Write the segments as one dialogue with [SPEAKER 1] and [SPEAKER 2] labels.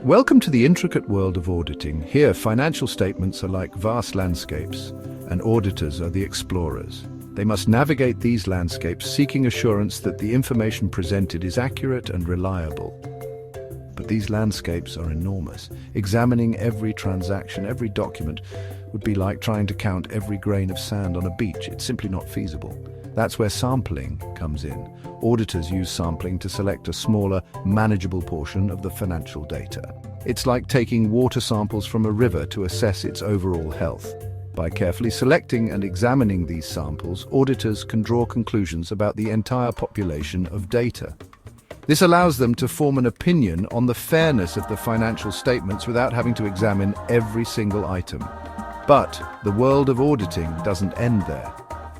[SPEAKER 1] Welcome to the intricate world of auditing. Here, financial statements are like vast landscapes, and auditors are the explorers. They must navigate these landscapes, seeking assurance that the information presented is accurate and reliable. But these landscapes are enormous. Examining every transaction, every document, would be like trying to count every grain of sand on a beach. It's simply not feasible. That's where sampling comes in. Auditors use sampling to select a smaller, manageable portion of the financial data. It's like taking water samples from a river to assess its overall health. By carefully selecting and examining these samples, auditors can draw conclusions about the entire population of data. This allows them to form an opinion on the fairness of the financial statements without having to examine every single item. But the world of auditing doesn't end there.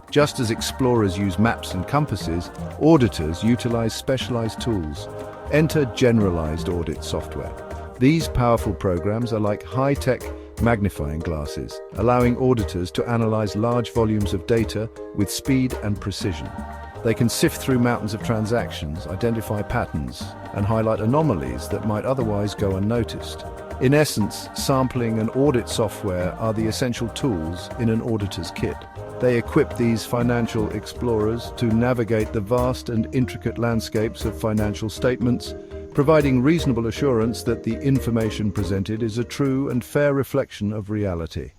[SPEAKER 1] Just as explorers use maps and compasses, auditors utilize specialized tools. Enter generalized audit software. These powerful programs are like high-tech magnifying glasses, allowing auditors to analyze large volumes of data with speed and precision. They can sift through mountains of transactions, identify patterns, and highlight anomalies that might otherwise go unnoticed. In essence, sampling and audit software are the essential tools in an auditor's kit. They equip these financial explorers to navigate the vast and intricate landscapes of financial statements, providing reasonable assurance that the information presented is a true and fair reflection of reality.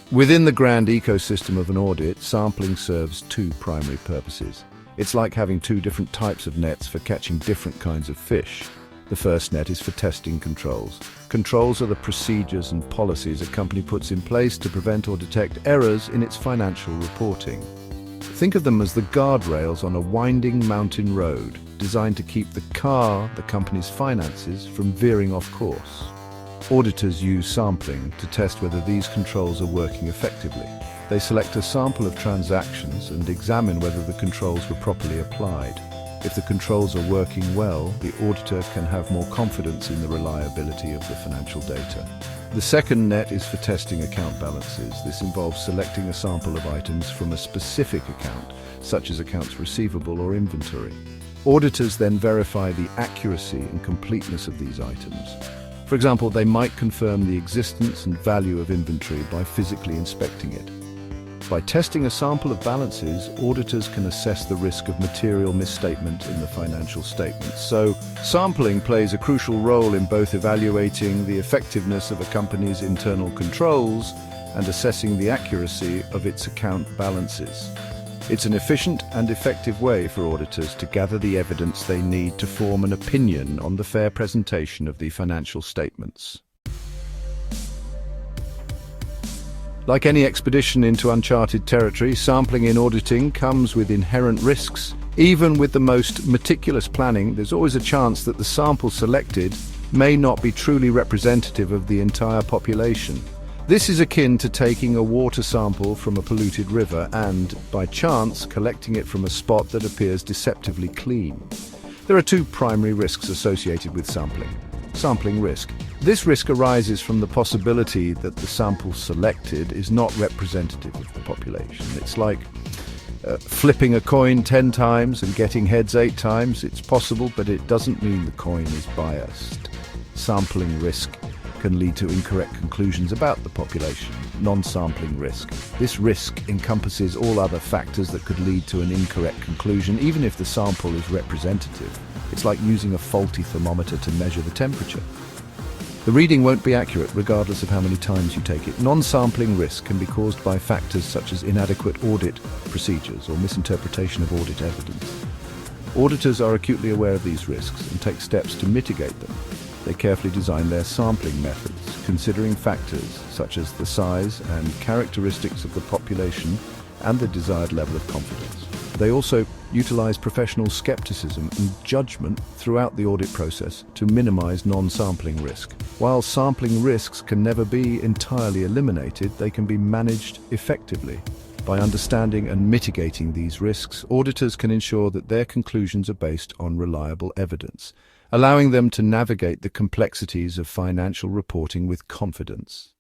[SPEAKER 1] Within the grand ecosystem of an audit, sampling serves two primary purposes. It's like having two different types of nets for catching different kinds of fish. The first net is for testing controls. Controls are the procedures and policies a company puts in place to prevent or detect errors in its financial reporting. Think of them as the guardrails on a winding mountain road, designed to keep the company's finances, from veering off course. Auditors use sampling to test whether these controls are working effectively. They select a sample of transactions and examine whether the controls were properly applied. If the controls are working well, the auditor can have more confidence in the reliability of the financial data. The second net is for testing account balances. This involves selecting a sample of items from a specific account, such as accounts receivable or inventory. Auditors then verify the accuracy and completeness of these items. For example, they might confirm the existence and value of inventory by physically inspecting it. By testing a sample of balances, auditors can assess the risk of material misstatement in the financial statements. So, sampling plays a crucial role in both evaluating the effectiveness of a company's internal controls and assessing the accuracy of its account balances. It's an efficient and effective way for auditors to gather the evidence they need to form an opinion on the fair presentation of the financial statements. Like any expedition into uncharted territory, sampling in auditing comes with inherent risks. Even with the most meticulous planning, there's always a chance that the sample selected may not be truly representative of the entire population. This is akin to taking a water sample from a polluted river and, by chance, collecting it from a spot that appears deceptively clean. There are two primary risks associated with sampling. Sampling risk. This risk arises from the possibility that the sample selected is not representative of the population. It's like flipping a coin 10 times and getting heads 8 times. It's possible, but it doesn't mean the coin is biased. Sampling risk can lead to incorrect conclusions about the population. Non-sampling risk. This risk encompasses all other factors that could lead to an incorrect conclusion, even if the sample is representative. It's like using a faulty thermometer to measure the temperature. The reading won't be accurate regardless of how many times you take it. Non-sampling risk can be caused by factors such as inadequate audit procedures or misinterpretation of audit evidence. Auditors are acutely aware of these risks and take steps to mitigate them. They carefully design their sampling methods, considering factors such as the size and characteristics of the population and the desired level of confidence. They also utilize professional skepticism and judgment throughout the audit process to minimize non-sampling risk. While sampling risks can never be entirely eliminated, they can be managed effectively. By understanding and mitigating these risks, auditors can ensure that their conclusions are based on reliable evidence, allowing them to navigate the complexities of financial reporting with confidence.